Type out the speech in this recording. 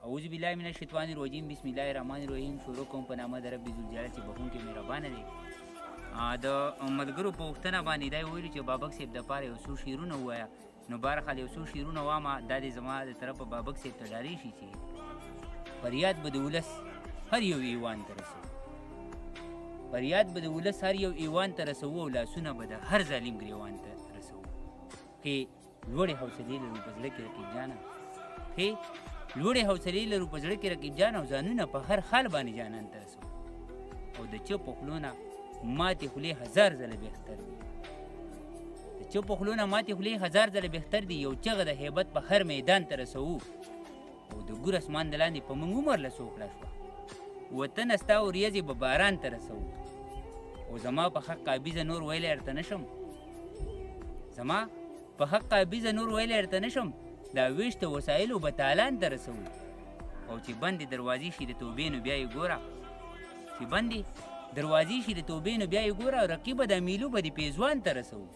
اعوذ بالله من الشیطان الرجیم بسم الله الرحمن الرحیم. شروع کوم په نامه د رب ذوالجلال چې بخښونکی مهربانه دی. د ملګرو په پوښتنه باندې دا یې ویلي چې بابک صاحب دپاره یو څو شعرونه ووایه. نو بهرحال یو څو شعرونه وامه، دا دې زما د طرفه بابک صاحب ته ډارې شي چې فریاد به د ولس هر یو ایوان ته رسوو، فریاد به د ولس هر یو ایوان ته رسوو او لاسونه به د هر ظالم ګریوان ته رسوو. ښې لوړې حوصلې لرو په زړه کې رقیب جانه، ښې لوړې حوصلې لرو په زړه کې رقیب جان، او ځانونه په هر حال باندې جانان ته رسوو. او د چپو خولو نه ماتې خولې هزار ځله بهتر دي، د چپو خولو نه ماتې خولې هزار ځله بهتر دي. یو چغه د هیبت په هر میدان ته رسوو، او د ګور اسمان د لاندې په موږ عمر له سوکړه شوه. وطنه ستا وریځې به باران ته رسوو، او زما په حق قابیزه نور ویلی ورته نشم، زما په حق قابیزه نور ویلی ورته نشم. دا ویشته وسایلو به تالان ته رسوو، او چې بندې دروازې شي د توبې نو بیا یې ګوره، چې بندې دروازې شي د توبې نو بیا یې ګوره. رقیبه د میلو به دې پیزوان ته رسوو.